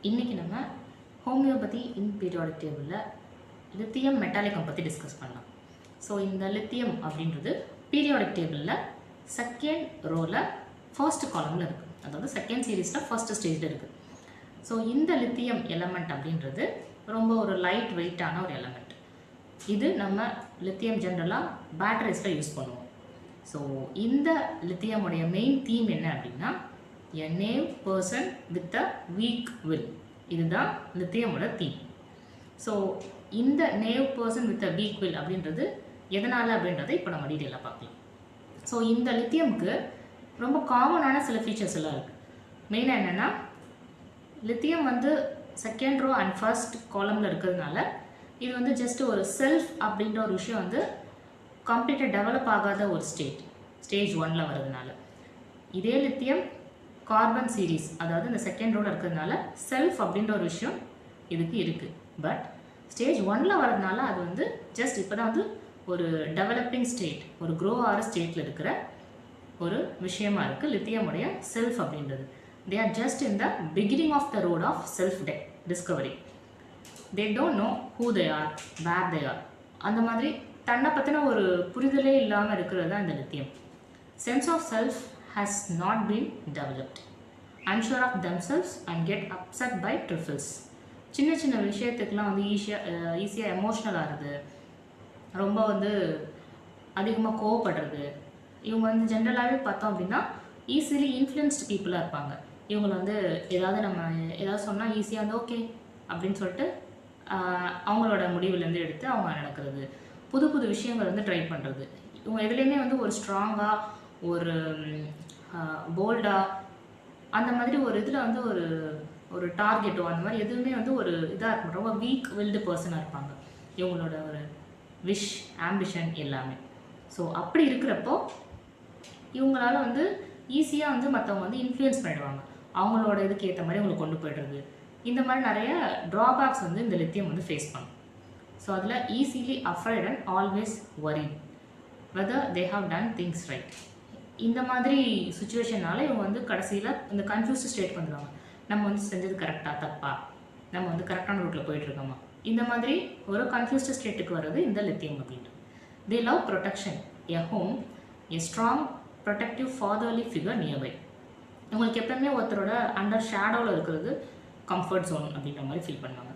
இன்றைக்கி நம்ம ஹோமியோபதி இன் பீரியாடிக் டேபிளில் லித்தியம் மெட்டாலிக்கம் பற்றி டிஸ்கஸ் பண்ணலாம். ஸோ இந்த லித்தியம் அப்படின்றது பீரியாடிக் டேபிளில் செகண்ட் ரோவில் ஃபர்ஸ்ட் காலமில் இருக்குது, அதாவது செகண்ட் சீரீஸில் ஃபர்ஸ்ட் ஸ்டேஜில் இருக்குது. ஸோ இந்த லித்தியம் எலமெண்ட் அப்படின்றது ரொம்ப ஒரு லைட் வெயிட்டான ஒரு எலமெண்ட். இது நம்ம லித்தியம் ஜென்ரலாக பேட்டரிஸில் யூஸ் பண்ணுவோம். ஸோ இந்த லித்தியமுடைய மெயின் தீம் என்ன அப்படின்னா a naive person with a weak will. இதுதான் லித்தியமோட தீம். ஸோ இந்த naive person with a weak will அப்படின்றது எதனால் அப்படின்றத இப்போ நம்ம டீட்டெயிலாக பார்க்கலாம். ஸோ இந்த லித்தியமுக்கு ரொம்ப காமனான சில ஃபீச்சர்ஸ் எல்லாம் இருக்குது. மெயினாக என்னென்னா, லித்தியம் வந்து செகண்ட் ரோ அண்ட் ஃபர்ஸ்ட் காலமில் இருக்கிறதுனால இது வந்து ஜஸ்ட் ஒரு செல்ஃப் அப்படின்ற ஒரு விஷயம் வந்து கம்ப்ளீட்டாக டெவலப் ஆகாத ஒரு ஸ்டேஜ் 1ல் வர்றதுனால, இதே லித்தியம் கார்பன் சீரீஸ், அதாவது இந்த செகண்ட் ரோவில் இருக்கிறதுனால செல்ஃப் அப்படின்ற ஒரு விஷயம் இதுக்கு இருக்குது. பட் ஸ்டேஜ் 1ல் வரதுனால அது வந்து ஜஸ்ட் இப்போ தான் வந்து ஒரு டெவலப்பிங் ஸ்டேட், ஒரு க்ரோ ஆகிற ஸ்டேட்டில் இருக்கிற ஒரு விஷயமா இருக்குது லித்தியமுடைய செல்ஃப் அப்படின்றது. They are just in the beginning of the road of self discovery. They don't know who they are, where they are. அந்த மாதிரி தன்னை பற்றின ஒரு புரிதலே இல்லாமல் இருக்கிறது தான் இந்த lithium. Sense of self has not been developed, unsure of themselves and get upset by trifles. சின்ன சின்ன விஷயத்துக்கெலாம் வந்து ஈஸியாக எமோஷ்னல் ஆகிறது, ரொம்ப வந்து அதிகமாக கோவப்படுறது. இவங்க வந்து ஜென்ரலாகவே பார்த்தோம் அப்படின்னா ஈஸிலி இன்ஃப்ளூயன்ஸ்டு பீப்புளாக இருப்பாங்க. இவங்களை வந்து ஏதாவது சொன்னால் ஈஸியாக வந்து ஓகே அப்படின்னு சொல்லிட்டு அவங்களோட முடிவுலேருந்து எடுத்து அவங்க நடக்கிறது, புது புது விஷயங்கள் வந்து ட்ரை பண்ணுறது. இவங்க எதுலேயுமே வந்து ஒரு ஸ்ட்ராங்காக, ஒரு போல்டாக, அந்த மாதிரி ஒரு இதில் வந்து ஒரு டார்கெட்டோ அந்த மாதிரி எதுவுமே வந்து ஒரு இதாக இருக்கும். ரொம்ப வீக் வில்டு பர்சனாக இருப்பாங்க. இவங்களோட ஒரு விஷ், ஆம்பிஷன் எல்லாமே. ஸோ அப்படி இருக்கிறப்போ இவங்களால வந்து ஈஸியாக வந்து மற்றவங்க வந்து இன்ஃப்ளூயன்ஸ் பண்ணிடுவாங்க, அவங்களோட இதுக்கு ஏற்ற மாதிரி அவங்களை கொண்டு போய்டுறது. இந்த மாதிரி நிறைய ட்ராபேக்ஸ் வந்து இந்த லித்தியம் வந்து ஃபேஸ் பண்ணும். ஸோ அதில் easily afraid and always worried whether they have done things right. இந்த மாதிரி சுச்சுவேஷனால் இவங்க வந்து கடைசியில் இந்த கன்ஃபியூஸ்டு ஸ்டேட் வந்துடுவாங்க. நம்ம வந்து செஞ்சது கரெக்டாக தப்பா, நம்ம வந்து கரெக்டான ரூட்டில் போயிட்டுருக்கோமா, இந்த மாதிரி ஒரு கன்ஃபியூஸ்டு ஸ்டேட்டுக்கு வர்றது இந்த லித்தியம் அப்படின்ட்டு. They love protection, a home, a strong protective fatherly figure nearby. இவங்களுக்கு எப்போயுமே ஒருத்தரோட அண்டர் ஷேடோவில் இருக்கிறது கம்ஃபர்ட் ஜோன் அப்படின்ற மாதிரி ஃபீல் பண்ணுவாங்க.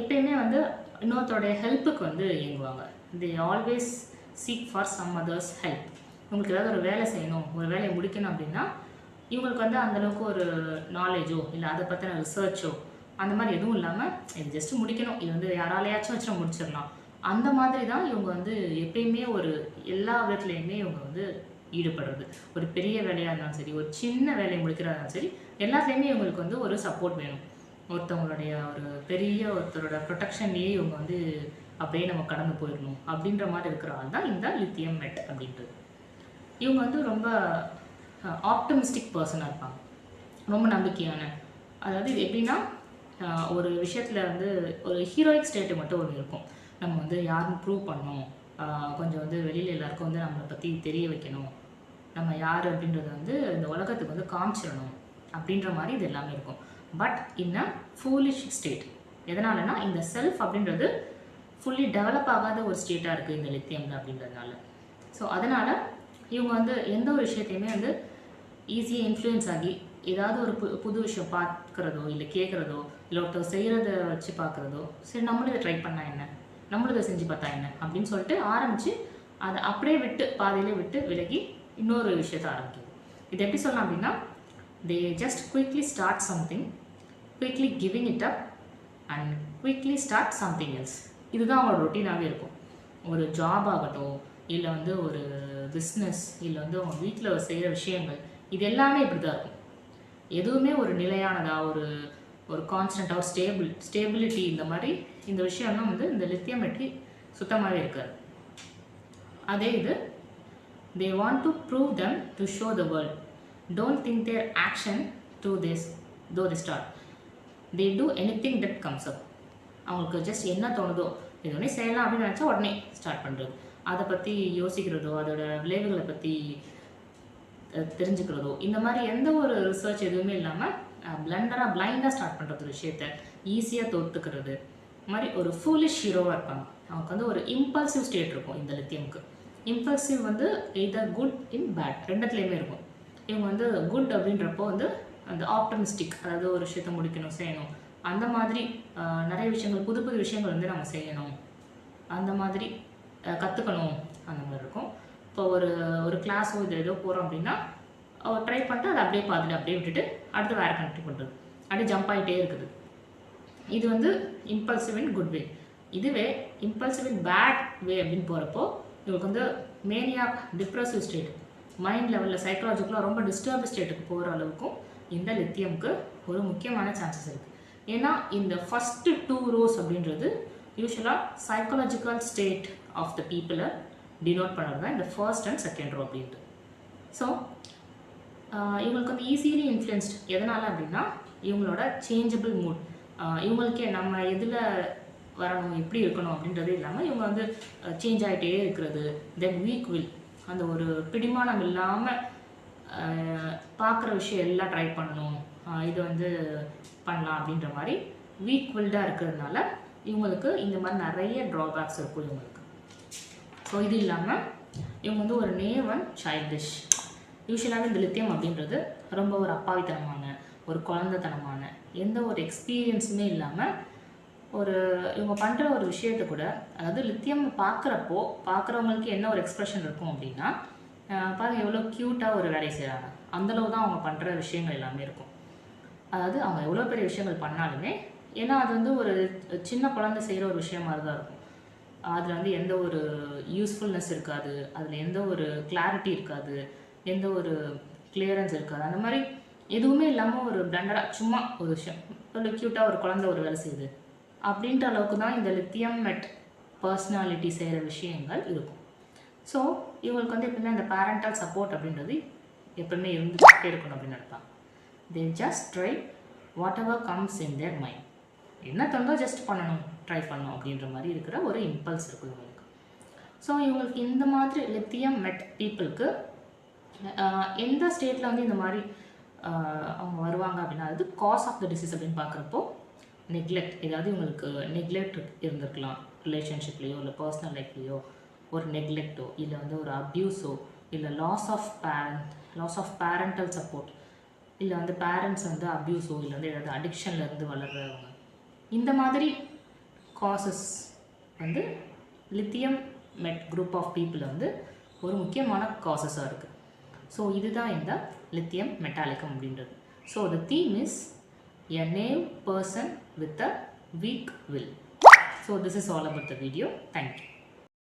எப்பயுமே வந்து இன்னொருத்தருடைய ஹெல்ப்புக்கு வந்து இயங்குவாங்க. They always seek for some others help. இவங்களுக்கு ஏதாவது ஒரு வேலை செய்யணும், ஒரு வேலையை முடிக்கணும் அப்படின்னா இவங்களுக்கு வந்து அந்தளவுக்கு ஒரு நாலேஜோ இல்லை அதை பற்றின ரிசர்ச்சோ அந்த மாதிரி எதுவும் இல்லாமல் இது ஜஸ்ட்டு முடிக்கணும், இது வந்து யாராலையாச்சும் வச்சு நம்ம முடிச்சிடலாம், அந்த மாதிரி தான் இவங்க வந்து எப்பயுமே ஒரு எல்லா விதத்துலேயுமே இவங்க வந்து ஈடுபடுறது. ஒரு பெரிய வேலையாக இருந்தாலும் சரி, ஒரு சின்ன வேலையை முடிக்கிறதா இருந்தாலும் சரி, எல்லாத்துலேயுமே இவங்களுக்கு வந்து ஒரு சப்போர்ட் வேணும். ஒருத்தவங்களுடைய ஒருத்தரோட ப்ரொடெக்ஷன்லேயே இவங்க வந்து அப்படியே நம்ம கடந்து போயிடணும் அப்படின்ற மாதிரி இருக்கிற ஆள் தான் இந்த லித்தியம் மெட் அப்படின்றது. இவங்க வந்து ரொம்ப ஆப்டமிஸ்டிக் பர்சனாக இருப்பாங்க, ரொம்ப நம்பிக்கையான. அதாவது இது எப்படின்னா, ஒரு விஷயத்தில் வந்து ஒரு ஹீரோயிக் ஸ்டேட்டு மட்டும் ஒன்று இருக்கும். நம்ம வந்து யாருன்னு ப்ரூவ் பண்ணணும், கொஞ்சம் வந்து வெளியில் எல்லாருக்கும் வந்து நம்மளை பற்றி தெரிய வைக்கணும், நம்ம யார் அப்படின்றத வந்து இந்த உலகத்துக்கு வந்து காமிச்சிடணும் அப்படின்ற மாதிரி இது எல்லாமே இருக்கும். But in a foolish state. எதனாலனா இந்த செல்ஃப் அப்படின்றது ஃபுல்லி டெவலப் ஆகாத ஒரு ஸ்டேட்டாக இருக்குது இந்த லித்தியமில் அப்படின்றதுனால. ஸோ அதனால் இவங்க வந்து எந்த ஒரு விஷயத்தையுமே வந்து ஈஸியாக இன்ஃப்ளூயன்ஸ் ஆகி ஏதாவது ஒரு புது விஷயம் பார்க்குறதோ இல்லை கேட்குறதோ இல்லை ஒருத்தர் செய்கிறத வச்சு பார்க்குறதோ, சரி நம்மளும் இதை ட்ரை பண்ணால் என்ன, நம்மளும் இதை செஞ்சு பார்த்தா என்ன அப்படின்னு சொல்லிட்டு ஆரம்பித்து அதை அப்படியே பாதியிலே விட்டு விலகி இன்னொரு விஷயத்தை ஆரம்பிக்குது. இது எப்படி சொல்லலாம் அப்படின்னா, they just quickly start something, quickly giving it up and quickly start something else. இதுதான் அவங்களோட ரொட்டீனாகவே இருக்கும். ஒரு ஜாப் ஆகட்டும், இல்லை வந்து ஒரு பிஸ்னஸ், இல்லை வந்து அவங்க வீட்டில் செய்கிற விஷயங்கள், இது எல்லாமே இப்படி தான் இருக்கும். எதுவுமே ஒரு நிலையானதாக, ஒரு கான்ஸ்டண்ட்டாக, ஒரு ஸ்டேபிலிட்டி, இந்த மாதிரி இந்த விஷயம்லாம் வந்து இந்த லித்தியம் மெட்டி சுத்தமாகவே இருக்காது. அதே இது, they want to prove them to show the world, don't think their action to this though the start, they do anything that comes up. அவங்களுக்கு ஜஸ்ட் என்ன தோணுதோ இது ஒன்றே செய்யலாம் அப்படின்னு நினச்சா உடனே ஸ்டார்ட் பண்ணுறது, அதை பற்றி யோசிக்கிறதோ அதோட விளைவுகளை பற்றி தெரிஞ்சுக்கிறதோ இந்த மாதிரி எந்த ஒரு ரிசர்ச் எதுவுமே இல்லாமல் பிளைண்டாக ஸ்டார்ட் பண்ணுறது ஒரு விஷயத்த ஈஸியாக தோற்றுக்கிறது மாதிரி ஒரு ஃபூலிஷ் ஹீரோவாக இருப்பாங்க. அவங்களுக்கு வந்து ஒரு இம்பல்சிவ் ஸ்டேட் இருக்கும் இந்த லித்தியம்க்கு. இம்பல்சிவ் வந்து எய்தர் குட் இன் பேட் ரெண்டுத்துலேயுமே இருக்கும். இவங்க வந்து குட் அப்படின்றப்போ வந்து அந்த ஆப்டமிஸ்டிக், அதாவது ஒரு விஷயத்த முடிக்கணும், செய்யணும், அந்த மாதிரி நிறைய விஷயங்கள், புது புது விஷயங்கள் வந்து நம்ம செய்யணும், அந்த மாதிரி கற்றுக்கணும், அந்த மாதிரி இருக்கும். இப்போ ஒரு கிளாஸோ இது ஏதோ போகிறோம் அப்படின்னா ட்ரை பண்ணிட்டு அதை அப்படியே பார்த்துட்டு அப்படியே விட்டுட்டு அடுத்து வேறு கனெக்ட் பண்ணுறது, அப்படியே ஜம்ப் ஆகிட்டே இருக்குது. இது வந்து இம்பல்சிவ் இன் குட் வே. இதுவே இம்பல்சிவ் இன் பேட் வே அப்படின்னு போகிறப்போ இவங்களுக்கு வந்து மேனியாக், டிப்ரெசிவ் ஸ்டேட், மைண்ட் லெவலில் சைக்கலாஜிக்கலாக ரொம்ப டிஸ்டர்ப் ஸ்டேட்டுக்கு போகிற அளவுக்கும் இந்த லித்தியம்க்கு ஒரு முக்கியமான சான்சஸ் இருக்குது. ஏன்னா இந்த ஃபஸ்ட்டு 2 rows அப்படின்றது யூஸ்வலாக சைக்காலஜிக்கல் ஸ்டேட் ஆஃப் த பீப்புளை டினோட் பண்ணுறது தான் இந்த ஃபர்ஸ்ட் அண்ட் செகண்ட் ரோ அப்படின்ட்டு. ஸோ இவங்களுக்கு வந்து ஈஸிலி இன்ஃப்ளூயன்ஸ்ட் எதனால் அப்படின்னா இவங்களோட சேஞ்சபிள் மூட், இவங்களுக்கே நம்ம எதில் வரணும், எப்படி இருக்கணும் அப்படின்றது இல்லாமல் இவங்க வந்து சேஞ்ச் ஆகிட்டே இருக்கிறது. தென் வீக் வில், அந்த ஒரு பிடிமானம் இல்லாமல் பார்க்குற விஷயம் எல்லாம் ட்ரை பண்ணணும், இது வந்து பண்ணலாம் அப்படின்ற மாதிரி வீக் வில்டாக இருக்கிறதுனால இவங்களுக்கு இந்த மாதிரி நிறைய ட்ராபேக்ஸ் இருக்கும் இவங்களுக்கு. ஸோ இது இல்லாமல் இவங்க வந்து ஒரு நேவ் அண்ட் சைல்டிஷ். யூஸ்வலாகவே இந்த லித்தியம் அப்படின்றது ரொம்ப ஒரு அப்பாவித்தனமான, ஒரு குழந்தைத்தனமான, எந்த ஒரு எக்ஸ்பீரியன்ஸுமே இல்லாமல் இவங்க பண்ணுற ஒரு விஷயத்தை கூட, அதாவது லித்தியம் பார்க்குறப்போ பார்க்குறவங்களுக்கு என்ன ஒரு எக்ஸ்ப்ரெஷன் இருக்கும் அப்படின்னா, பாருங்கள் எவ்வளோ க்யூட்டாக ஒரு வேலையை செய்கிறாங்க, அந்தளவு தான் அவங்க பண்ணுற விஷயங்கள் எல்லாமே இருக்கும். அதாவது அவங்க எவ்வளோ பெரிய விஷயங்கள் பண்ணாலுமே, ஏன்னா அது வந்து ஒரு சின்ன குழந்தை செய்கிற ஒரு விஷயம் மாதிரி தான் இருக்கும். அதில் வந்து எந்த ஒரு யூஸ்ஃபுல்னஸ் இருக்காது, அதில் எந்த ஒரு கிளாரிட்டி இருக்காது, எந்த ஒரு கிளியரன்ஸ் இருக்காது, அந்த மாதிரி எதுவுமே இல்லாமல் ஒரு பிளண்டராக சும்மா ஒரு விஷயம், ஒரு க்யூட்டாக ஒரு குழந்தை ஒரு வேலை செய்யுது அப்படின்ற அளவுக்கு தான் இந்த லித்தியம் மெட் பர்சனாலிட்டி செய்கிற விஷயங்கள் இருக்கும். ஸோ இவங்களுக்கு வந்து எப்பவுமே அந்த பேரண்டல் சப்போர்ட் அப்படின்றது எப்பவுமே இருந்துகிட்டே இருக்கணும் அப்படின்னு நினைப்பாங்க. They just try what ever comes in their mind. என்ன தந்தோ ஜஸ்ட் பண்ணணும், ட்ரை பண்ணணும் அப்படின்ற மாதிரி இருக்கிற ஒரு இம்பல்ஸ் இருக்கும் இவங்களுக்கு. ஸோ இவங்களுக்கு இந்த மாதிரி லித்தியம் மெட் பீப்புளுக்கு எந்த ஸ்டேட்டில் வந்து இந்த மாதிரி அவங்க வருவாங்க அப்படின்னா, அது காஸ் ஆஃப் த டிசீஸ் அப்படின்னு பார்க்குறப்போ நெக்லெக்ட், ஏதாவது இவங்களுக்கு நெக்லெக்ட் இருந்திருக்கலாம், ரிலேஷன்ஷிப்லேயோ இல்லை பர்சனல் லைஃப்லேயோ ஒரு நெக்லெக்டோ, இல்லை வந்து ஒரு அப்யூஸோ, இல்லை லாஸ் ஆஃப் பேரண்டல் சப்போர்ட், இல்லை வந்து பேரண்ட்ஸ் வந்து அப்யூஸோ, இல்லை வந்து ஏதாவது அடிக்ஷன்லேருந்து வளர்கிறவங்க, இந்த மாதிரி காசஸ் வந்து லித்தியம் மெட் குரூப் ஆஃப் பீப்புள் வந்து ஒரு முக்கியமான காசஸாக இருக்குது. ஸோ இதுதான் இந்த லித்தியம் மெட்டாலிக்கம் அப்படின்றது. So the theme is a naive person with a weak will. So this is all about the video. Thank you.